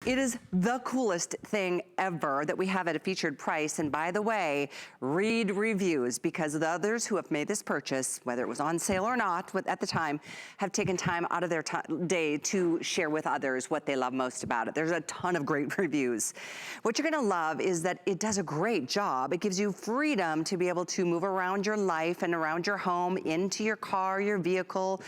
It is the coolest thing ever that we have at a featured price. And by the way, read reviews, because the others who have made this purchase, whether it was on sale or not at the time, have taken time out of their day to share with others what they love most about it. There's a ton of great reviews. What you're gonna love is that it does a great job. It gives you freedom to be able to move around your life and around your home, into your car, your vehicle,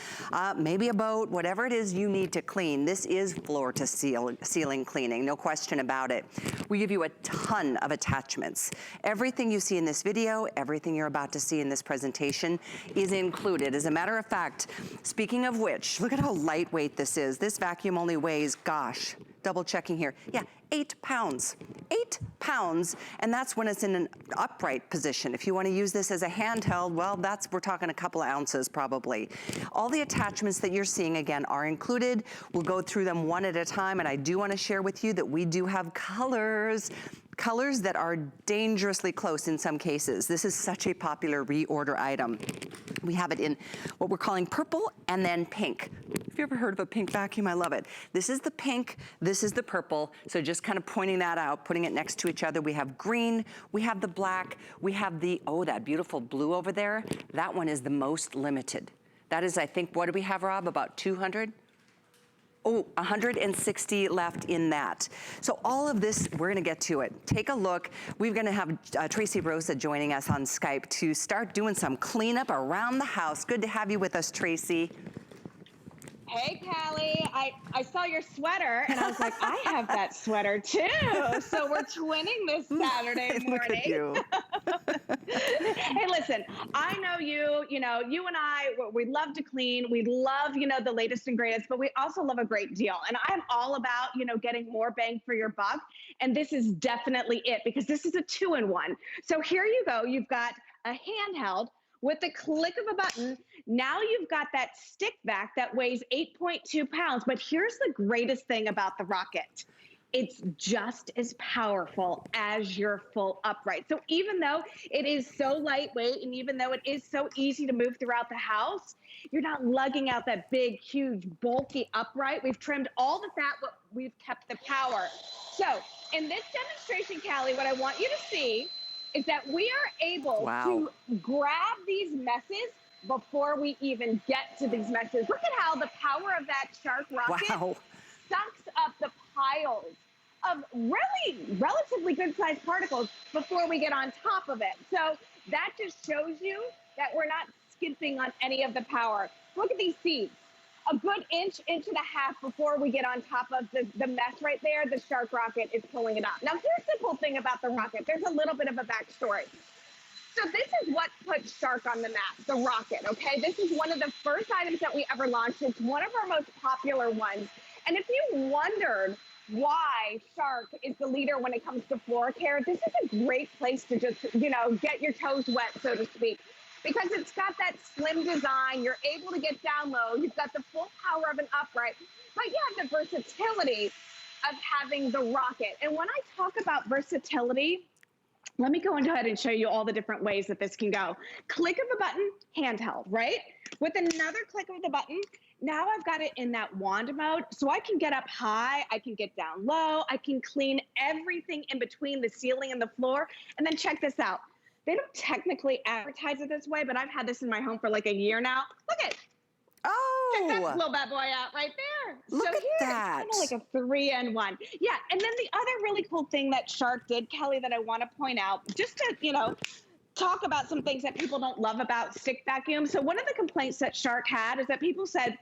maybe a boat, whatever it is you need to clean. This is floor to ceiling cleaning, no question about it. We give you a ton of attachments. Everything you see in this video, everything you're about to see in this presentation is included. As a matter of fact, speaking of which, look at how lightweight this is. This vacuum only weighs, gosh, double checking here. Yeah, 8 pounds. 8 pounds, and that's when it's in an upright position. If you want to use this as a handheld, well, we're talking a couple of ounces probably. All the attachments that you're seeing, again, are included. We'll go through them one at a time, and I do want to share with you that we do have colors that are dangerously close in some cases. This is such a popular reorder item. We have it in what we're calling purple and then pink. Have you ever heard of a pink vacuum? I love it. This is the pink, this is the purple. So just kind of pointing that out, putting it next to each other. We have green, we have the black, we have the, oh, that beautiful blue over there. That one is the most limited. That is, I think, what do we have, Rob? About 200? Oh, 160 left in that. So all of this, we're gonna get to it. Take a look. We're gonna have Tracy Rosa joining us on Skype to start doing some cleanup around the house. Good to have you with us, Tracy. Hey, Callie, I saw your sweater and I was like, I have that sweater too. So we're twinning this Saturday morning. Look at you. Hey, listen, I know you know, you and I, we love to clean. We love, you know, the latest and greatest, but we also love a great deal. And I'm all about, you know, getting more bang for your buck. And this is definitely it, because this is a 2-in-1. So here you go. You've got a handheld. With the click of a button, now you've got that stick vac that weighs 8.2 pounds. But here's the greatest thing about the Rocket. It's just as powerful as your full upright. So even though it is so lightweight, and even though it is so easy to move throughout the house, you're not lugging out that big, huge, bulky upright. We've trimmed all the fat, but we've kept the power. So in this demonstration, Callie, what I want you to see is that we are able to grab these messes before we even get to these messes. Look at how the power of that Shark Rocket sucks up the piles of really relatively good sized particles before we get on top of it. So that just shows you that we're not skimping on any of the power. Look at these seeds. A good inch and a half before we get on top of the mess right there, the Shark Rocket is pulling it up. Now, here's the cool thing about the Rocket. There's a little bit of a backstory. So this is what put Shark on the map, the Rocket, okay? This is one of the first items that we ever launched. It's one of our most popular ones. And if you wondered why Shark is the leader when it comes to floor care, this is a great place to just, you know, get your toes wet, so to speak. Because it's got that slim design, you're able to get down low, you've got the full power of an upright, but you have the versatility of having the Rocket. And when I talk about versatility, let me go ahead and show you all the different ways that this can go. Click of a button, handheld, right? With another click of the button, now I've got it in that wand mode, so I can get up high, I can get down low, I can clean everything in between the ceiling and the floor. And then check this out. They don't technically advertise it this way, but I've had this in my home for like a year now. Look at, check that little bad boy out right there. Look at that. It's kind of like a 3-in-1. Yeah, and then the other really cool thing that Shark did, Kelly, that I want to point out, just to, you know, talk about some things that people don't love about stick vacuums. So one of the complaints that Shark had is that people said,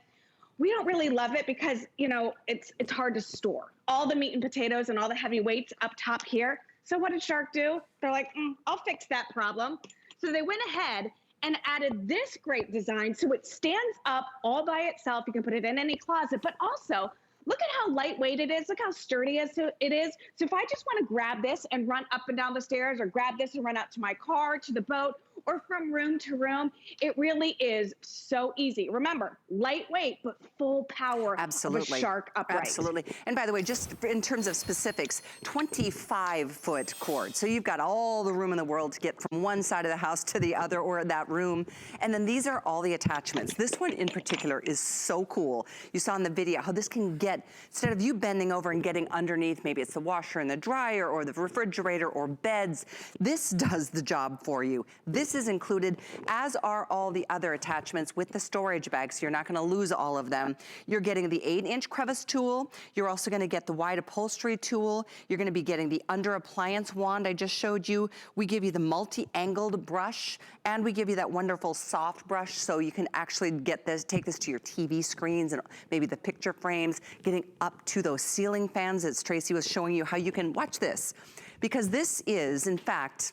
we don't really love it because, you know, it's hard to store. All the meat and potatoes and all the heavy weights up top here. So what did Shark do? They're like, I'll fix that problem. So they went ahead and added this great design so it stands up all by itself. You can put it in any closet, but also look at how lightweight it is. Look how sturdy it is. So if I just want to grab this and run up and down the stairs, or grab this and run out to my car, to the boat, or from room to room. It really is so easy. Remember, lightweight, but full power of a Shark upright. Absolutely. And by the way, just in terms of specifics, 25-foot cord. So you've got all the room in the world to get from one side of the house to the other or that room. And then these are all the attachments. This one in particular is so cool. You saw in the video how this can get, instead of you bending over and getting underneath, maybe it's the washer and the dryer or the refrigerator or beds, this does the job for you. This is included, as are all the other attachments with the storage bag, so you're not gonna lose all of them. You're getting the 8-inch crevice tool. You're also gonna get the wide upholstery tool. You're gonna be getting the Underappliance wand I just showed you. We give you the multi-angled brush, and we give you that wonderful soft brush so you can actually get this, take this to your TV screens and maybe the picture frames, getting up to those ceiling fans as Tracy was showing you how you can watch this. Because this is, in fact,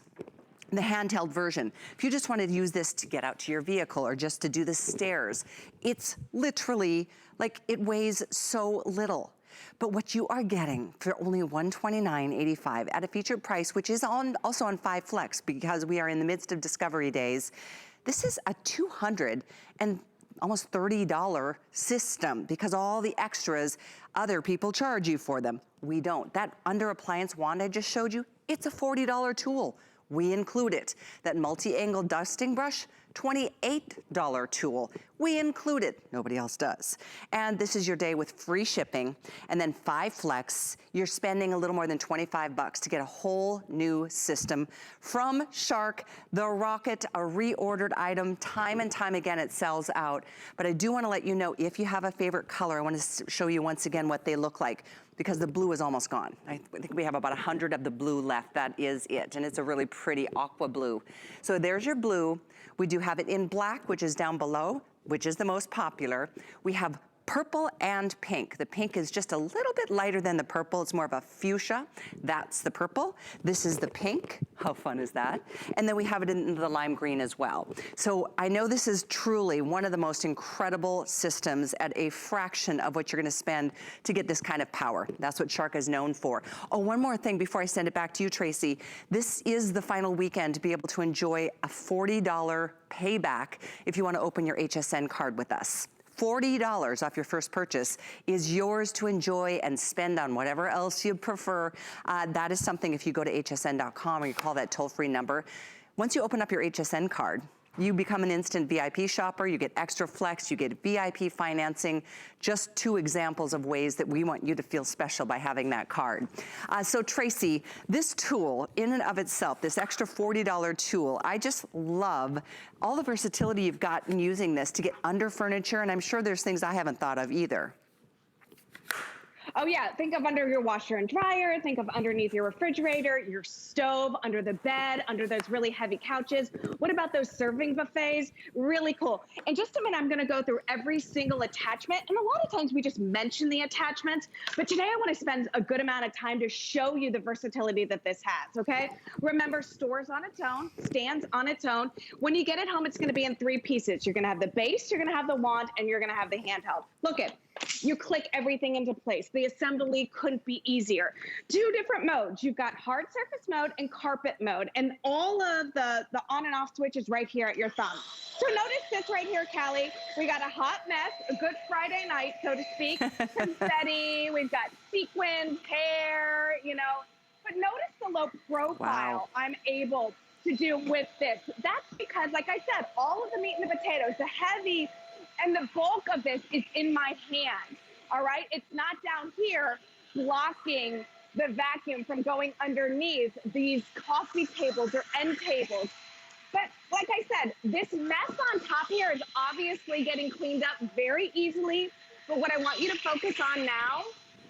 the handheld version. If you just wanted to use this to get out to your vehicle or just to do the stairs, it's literally like it weighs so little. But what you are getting for only $129.85 at a featured price, which is also on 5 Flex because we are in the midst of discovery days, this is a $200 and almost $30 system because all the extras, other people charge you for them. We don't. That Underappliance wand I just showed you, it's a $40 tool. We include it. That multi-angle dusting brush, $28 tool. We include it. Nobody else does. And this is your day with free shipping. And then 5 Flex, you're spending a little more than 25 bucks to get a whole new system from Shark, the Rocket, a reordered item. Time and time again, it sells out. But I do want to let you know, if you have a favorite color, I want to show you once again what they look like, because the blue is almost gone. I think we have about 100 of the blue left. That is it. And it's a really pretty aqua blue. So there's your blue. We do have it in black, which is down below, which is the most popular. We have purple and pink. The pink is just a little bit lighter than the purple. It's more of a fuchsia. That's the purple. This is the pink. How fun is that? And then we have it in the lime green as well. So I know this is truly one of the most incredible systems at a fraction of what you're gonna spend to get this kind of power. That's what Shark is known for. Oh, one more thing before I send it back to you, Tracy. This is the final weekend to be able to enjoy a $40 payback if you wanna open your HSN card with us. $40 off your first purchase is yours to enjoy and spend on whatever else you prefer. That is something, if you go to hsn.com or you call that toll-free number, once you open up your HSN card, you become an instant VIP shopper, you get extra flex, you get VIP financing. Just 2 examples of ways that we want you to feel special by having that card. So Tracy, this tool in and of itself, this extra $40 tool, I just love all the versatility you've got in using this to get under furniture, and I'm sure there's things I haven't thought of either. Oh yeah, think of under your washer and dryer, think of underneath your refrigerator, your stove, under the bed, under those really heavy couches. What about those serving buffets? Really cool. In just a minute, I'm gonna go through every single attachment, and a lot of times we just mention the attachments, but today I wanna spend a good amount of time to show you the versatility that this has, okay? Remember, stores on its own, stands on its own. When you get it home, it's gonna be in 3 pieces. You're gonna have the base, you're gonna have the wand, and you're gonna have the handheld. Look it. You click everything into place. The assembly couldn't be easier. 2 different modes. You've got hard surface mode and carpet mode, and all of the on and off switches right here at your thumb. So notice this right here, Callie. We got a hot mess, a good Friday night, so to speak. Confetti, we've got sequins, hair, you know. But notice the low profile I'm able to do with this. That's because, like I said, all of the meat and the potatoes, the heavy, and the bulk of this is in my hand, all right? It's not down here blocking the vacuum from going underneath these coffee tables or end tables. But like I said, this mess on top here is obviously getting cleaned up very easily. But what I want you to focus on now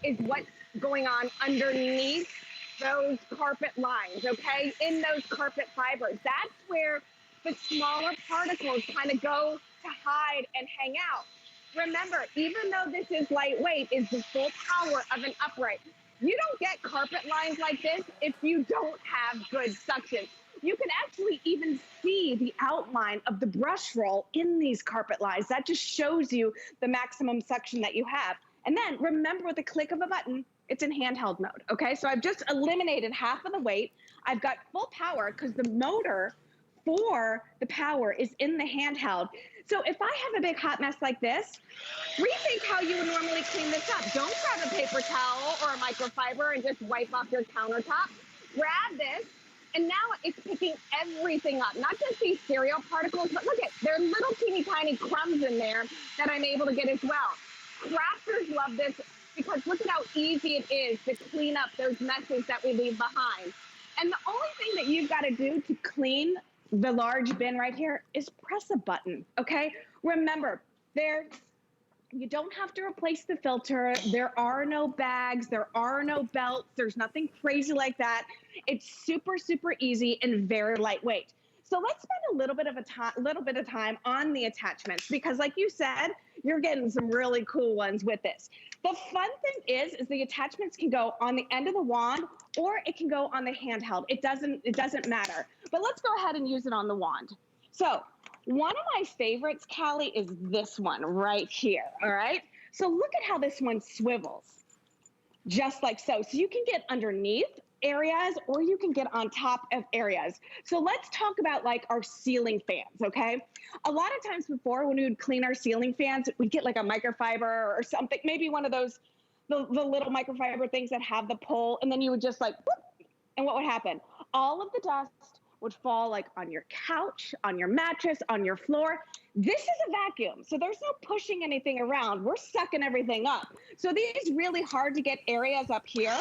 is what's going on underneath those carpet lines, okay? In those carpet fibers. That's where the smaller particles kind of go to hide and hang out. Remember, even though this is lightweight, is the full power of an upright. You don't get carpet lines like this if you don't have good suction. You can actually even see the outline of the brush roll in these carpet lines. That just shows you the maximum suction that you have. And then remember, with the click of a button, it's in handheld mode, okay? So I've just eliminated half of the weight. I've got full power because the motor for the power is in the handheld. So if I have a big hot mess like this, rethink how you would normally clean this up. Don't grab a paper towel or a microfiber and just wipe off your countertop. Grab this, and now it's picking everything up, not just these cereal particles, but look at, there are little teeny tiny crumbs in there that I'm able to get as well. Crafters love this because look at how easy it is to clean up those messes that we leave behind. And the only thing that you've got to do to clean the large bin right here is press a button, okay? Remember, you don't have to replace the filter. There are no bags. There are no belts. There's nothing crazy like that. It's super, super easy and very lightweight. So let's spend a little bit of time on the attachments because like you said, you're getting some really cool ones with this. The fun thing is the attachments can go on the end of the wand or it can go on the handheld. It doesn't matter. But let's go ahead and use it on the wand. So one of my favorites, Callie, is this one right here, all right? So look at how this one swivels, just like so. So you can get underneath areas or you can get on top of areas. So let's talk about like our ceiling fans, okay? A lot of times before when we would clean our ceiling fans, we'd get like a microfiber or something, maybe one of those, the little microfiber things that have the pull, and then you would just like, whoop, and what would happen? All of the dust would fall like on your couch, on your mattress, on your floor. This is a vacuum, so there's no pushing anything around. We're sucking everything up. So these really hard to get areas up here,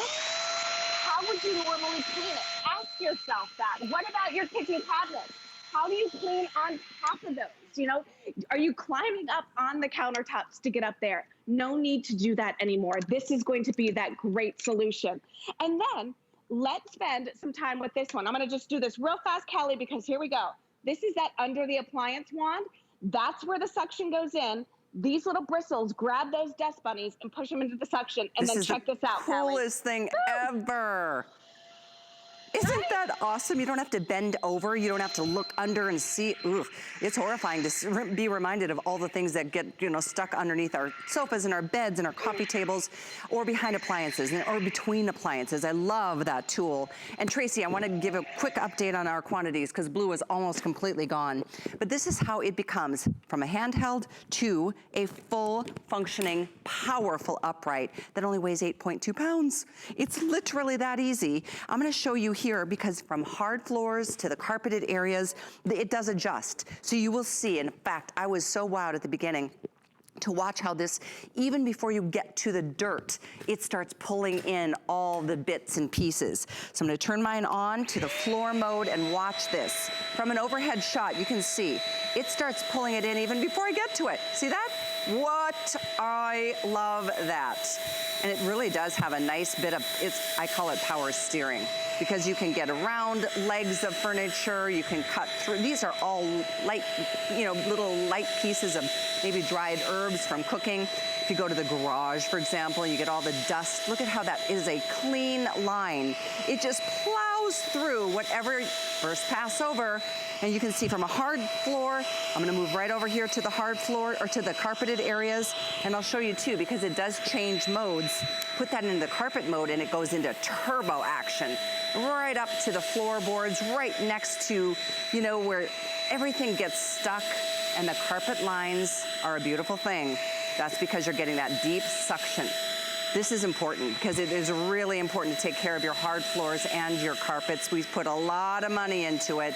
how would you normally clean it? Ask yourself that. What about your kitchen cabinets? How do you clean on top of those? You know, are you climbing up on the countertops to get up there? No need to do that anymore. This is going to be that great solution. And then let's spend some time with this one. I'm going to just do this real fast, Callie, because here we go. This is that under the appliance wand. That's where the suction goes in. These little bristles grab those dust bunnies and push them into the suction. And then check this out, Callie. Coolest thing ever. Isn't that awesome? You don't have to bend over. You don't have to look under and see. Ooh, it's horrifying to be reminded of all the things that get, you know, stuck underneath our sofas and our beds and our coffee tables or behind appliances or between appliances. I love that tool. And Tracy, I want to give a quick update on our quantities because blue is almost completely gone. But this is how it becomes from a handheld to a full functioning, powerful upright that only weighs 8.2 pounds. It's literally that easy. I'm going to show you here because from hard floors to the carpeted areas, it does adjust. So you will see, in fact, I was so wowed at the beginning to watch how this, even before you get to the dirt, it starts pulling in all the bits and pieces. So I'm gonna turn mine on to the floor mode and watch this. From an overhead shot, you can see, it starts pulling it in even before I get to it. See that? What? I love that. And it really does have a nice bit of, I call it power steering, because you can get around legs of furniture, you can cut through. These are all light, you know, little light pieces of maybe dried herbs from cooking. If you go to the garage, for example, you get all the dust. Look at how that is a clean line. It just plows through whatever first pass over. And you can see from a hard floor, I'm gonna move right over here to the hard floor or to the carpeted areas. And I'll show you too, because it does change modes. Put that into the carpet mode and it goes into turbo action. Right up to the floorboards, right next to, you know, where everything gets stuck and the carpet lines are a beautiful thing. That's because you're getting that deep suction. This is important because it is really important to take care of your hard floors and your carpets. We've put a lot of money into it.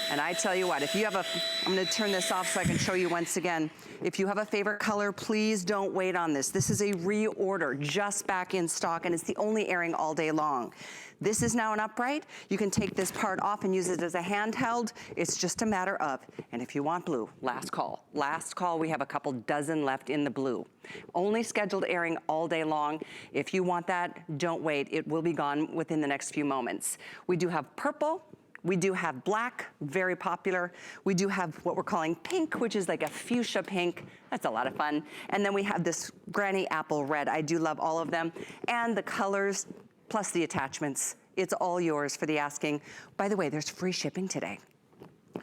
And I tell you what, if you have I'm gonna turn this off so I can show you once again. If you have a favorite color, please don't wait on this. This is a reorder, just back in stock, and it's the only airing all day long. This is now an upright. You can take this part off and use it as a handheld. It's just a matter of, and if you want blue, last call. Last call, we have a couple dozen left in the blue. Only scheduled airing all day long. If you want that, don't wait. It will be gone within the next few moments. We do have purple. We do have black, very popular. We do have what we're calling pink, which is like a fuchsia pink. That's a lot of fun. And then we have this granny apple red. I do love all of them. And the colors, plus the attachments. It's all yours for the asking. By the way, there's free shipping today.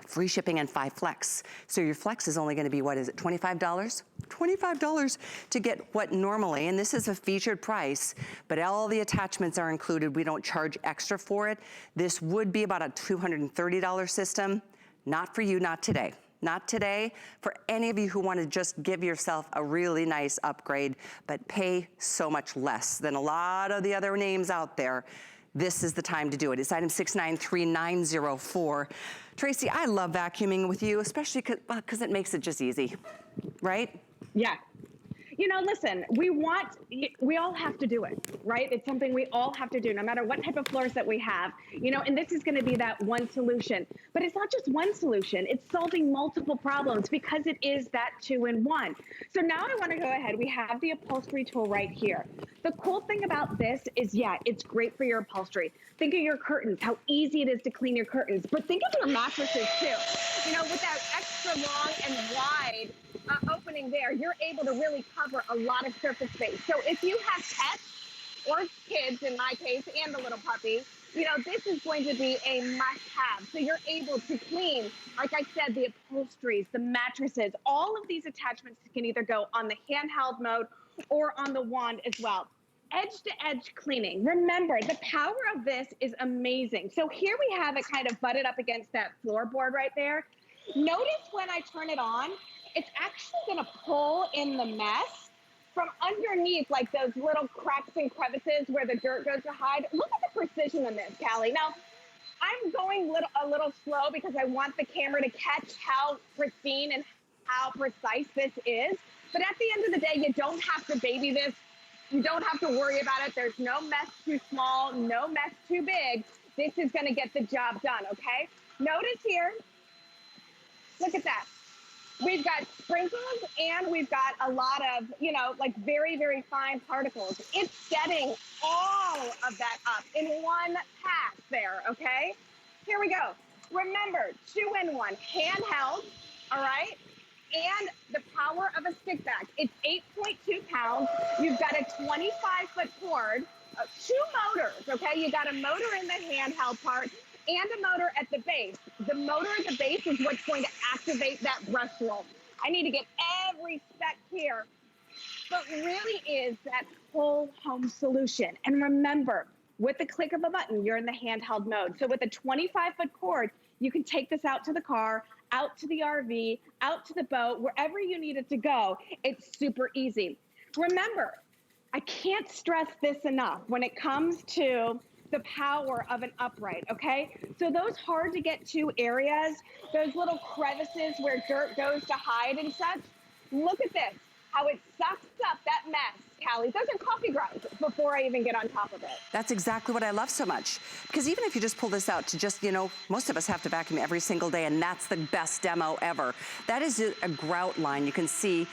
Free shipping and 5 flex. So your flex is only gonna be, what is it, $25? $25 to get what normally, and this is a featured price, but all the attachments are included. We don't charge extra for it. This would be about a $230 system. Not for you, not today. Not today for any of you who want to just give yourself a really nice upgrade, but pay so much less than a lot of the other names out there. This is the time to do it. It's item 693904. Tracy, I love vacuuming with you, especially because it makes it just easy, right? Yeah. You know, listen, we all have to do it, right? It's something we all have to do, no matter what type of floors that we have, you know, and this is going to be that one solution. But it's not just one solution. It's solving multiple problems because it is that 2-in-1. So now I want to go ahead. We have the upholstery tool right here. The cool thing about this is, yeah, it's great for your upholstery. Think of your curtains, how easy it is to clean your curtains. But think of your mattresses too. You know, with that extra long and wide opening there, you're able to really cover a lot of surface space. So if you have pets or kids, in my case, and a little puppy, you know, this is going to be a must-have. So you're able to clean, like I said, the upholsteries, the mattresses, all of these attachments can either go on the handheld mode or on the wand as well. Edge-to-edge cleaning. Remember, the power of this is amazing. So here we have it kind of butted up against that floorboard right there. Notice when I turn it on, it's actually going to pull in the mess from underneath, like those little cracks and crevices where the dirt goes to hide. Look at the precision in this, Callie. Now, I'm going a little slow because I want the camera to catch how pristine and how precise this is. But at the end of the day, you don't have to baby this. You don't have to worry about it. There's no mess too small, no mess too big. This is going to get the job done, okay? Notice here, look at that. We've got sprinkles and we've got a lot of, you know, like very, very fine particles. It's setting all of that up in one pass there, okay? Here we go. Remember, 2-in-1, handheld, all right? And the power of a stick vac. It's 8.2 pounds. You've got a 25-foot cord, 2 motors, okay? You got a motor in the handheld part and a motor at the base. The motor at the base is what's going to activate that brush roll. I need to get every spec here, but really is that whole home solution. And remember, with the click of a button, you're in the handheld mode. So with a 25-foot cord, you can take this out to the car, out to the RV, out to the boat, wherever you need it to go. It's super easy. Remember, I can't stress this enough when it comes to the power of an upright, okay? So those hard to get to areas, those little crevices where dirt goes to hide and such, look at this, how it sucks up that mess, Callie. Those are coffee grounds before I even get on top of it. That's exactly what I love so much. Because even if you just pull this out to just, you know, most of us have to vacuum every single day, and that's the best demo ever. That is a grout line. You can see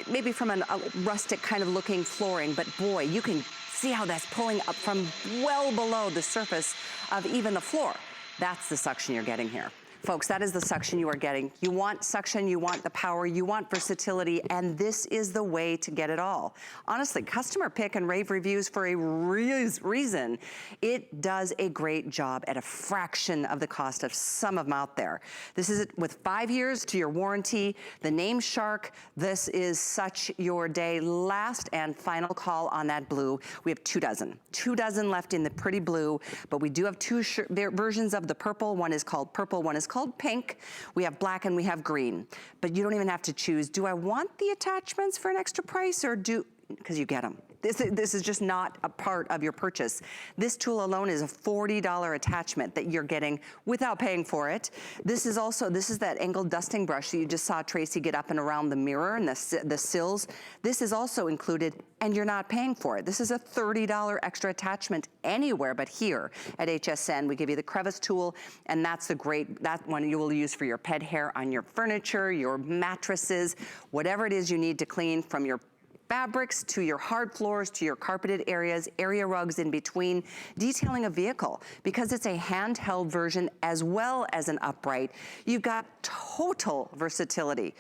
maybe from a rustic kind of looking flooring, but boy, you can see how that's pulling up from well below the surface of even the floor. That's the suction you're getting here. Folks, that is the suction you are getting. You want suction, you want the power, you want versatility, and this is the way to get it all. Honestly, customer pick and rave reviews for a reason. It does a great job at a fraction of the cost of some of them out there. This is with 5 years to your warranty. The name Shark, this is such your day. Last and final call on that blue. We have 2 dozen left in the pretty blue, but we do have 2 versions of the purple. One is called purple, one is called pink. We have black and we have green, but you don't even have to choose. Do I want the attachments for an extra price, or because you get them. This is just not a part of your purchase. This tool alone is a $40 attachment that you're getting without paying for it. This is that angled dusting brush that you just saw Tracy get up and around the mirror and the sills. This is also included, and you're not paying for it. This is a $30 extra attachment anywhere but here at HSN. We give you the Crevice Tool, and that one you will use for your pet hair on your furniture, your mattresses, whatever it is you need to clean, from your fabrics to your hard floors to your carpeted areas, area rugs in between, detailing a vehicle. Because it's a handheld version as well as an upright, you've got total versatility.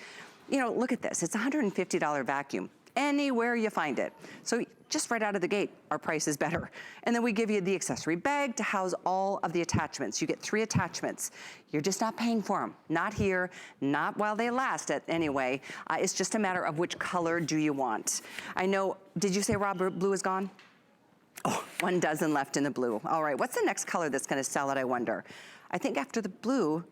You know, look at this, it's a $150 vacuum anywhere you find it. So just right out of the gate, our price is better. And then we give you the accessory bag to house all of the attachments. You get 3 attachments. You're just not paying for them. Not here, not while they last anyway. It's just a matter of which color do you want. I know, did you say, Rob, blue is gone? Oh, 1 dozen left in the blue. All right, what's the next color that's gonna sell it, I wonder? I think after the blue,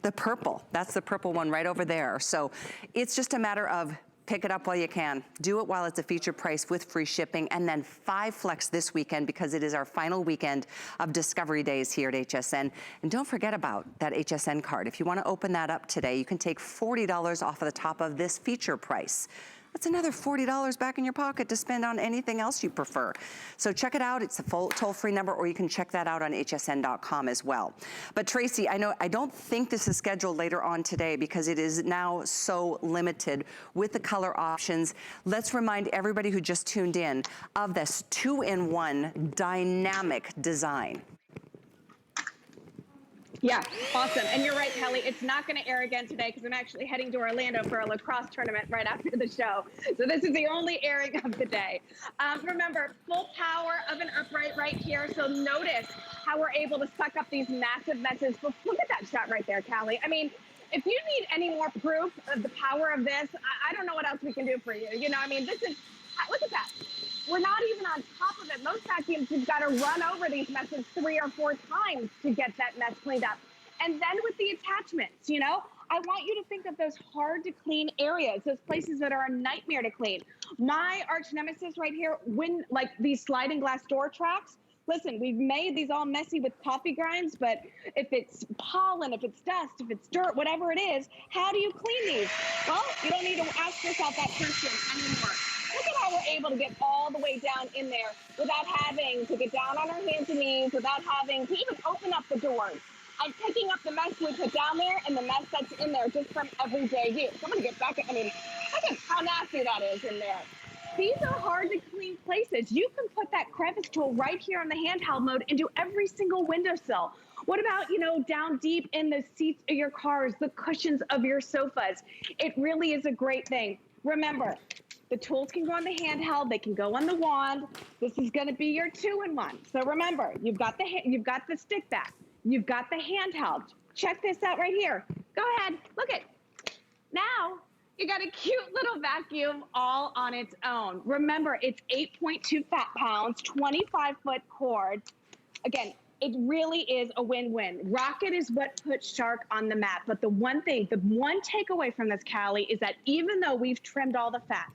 The purple, that's the purple one right over there. So it's just a matter of pick it up while you can. Do it while it's a featured price with free shipping, and then 5 flex this weekend because it is our final weekend of Discovery Days here at HSN. And don't forget about that HSN card. If you want to open that up today, you can take $40 off of the top of this feature price. That's another $40 back in your pocket to spend on anything else you prefer. So check it out. It's a full toll-free number, or you can check that out on hsn.com as well. But Tracy, I don't think this is scheduled later on today because it is now so limited with the color options. Let's remind everybody who just tuned in of this 2-in-1 dynamic design. Yeah, awesome. And you're right, Kelly. It's not going to air again today because I'm actually heading to Orlando for a lacrosse tournament right after the show. So this is the only airing of the day. Remember, full power of an upright right here. So notice how we're able to suck up these massive messes. But look at that shot right there, Kelly. I mean, if you need any more proof of the power of this, I don't know what else we can do for you. You know, I mean, this is, look at that. We're not even on top of it. Most vacuums, you've got to run over these messes 3 or 4 times to get that mess cleaned up. And then with the attachments, you know, I want you to think of those hard to clean areas, those places that are a nightmare to clean. My arch nemesis right here, when like these sliding glass door tracks, listen, we've made these all messy with coffee grinds, but if it's pollen, if it's dust, if it's dirt, whatever it is, how do you clean these? Well, you don't need to ask yourself that question anymore. Look at how we're able to get all the way down in there without having to get down on our hands and knees, without having to even open up the doors. I'm picking up the mess we put down there and the mess that's in there just from everyday use. I'm going to get back, I mean, look at how nasty that is in there. These are hard to clean places. You can put that crevice tool right here on the handheld mode into every single windowsill. What about, you know, down deep in the seats of your cars, the cushions of your sofas? It really is a great thing. Remember, the tools can go on the handheld, they can go on the wand. This is going to be your 2-in-1. So remember, you've got the stick back, you've got the handheld. Check this out right here. Go ahead, look it. Now you got a cute little vacuum all on its own. Remember, it's 8.2 pounds, 25-foot cord. Again, it really is a win-win. Rocket is what put Shark on the map. But the one takeaway from this, Callie, is that even though we've trimmed all the fat,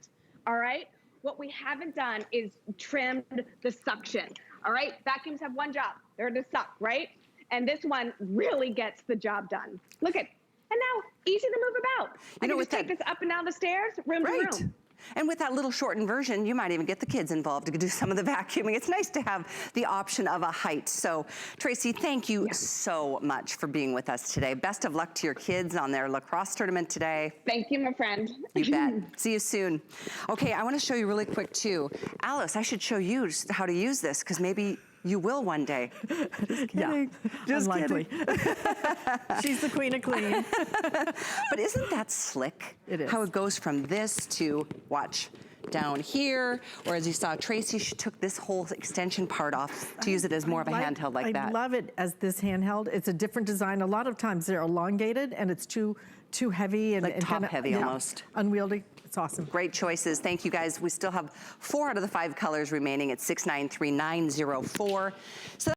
all right, what we haven't done is trimmed the suction, all right? Vacuums have one job. They're to suck, right? And this one really gets the job done. Look at, and now easy to move about. I can just take this up and down the stairs, room to room. And with that little shortened version, you might even get the kids involved to do some of the vacuuming. It's nice to have the option of a height. So, Tracy, thank you so much for being with us today. Best of luck to your kids on their lacrosse tournament today. Thank you, my friend. You bet. See you soon. Okay, I want to show you really quick, too. Alice, I should show you just how to use this, because maybe you will one day. Just kidding. Yeah, just unlikely. She's the queen of clean. But isn't that slick? It is. How it goes from this to, watch, down here, or as you saw Tracy, she took this whole extension part off to use it as more of a handheld like that. I love it as this handheld. It's a different design. A lot of times they're elongated and it's too heavy and, like top heavy almost. Unwieldy. It's awesome. Great choices. Thank you, guys. We still have 4 out of the 5 colors remaining at 693904. So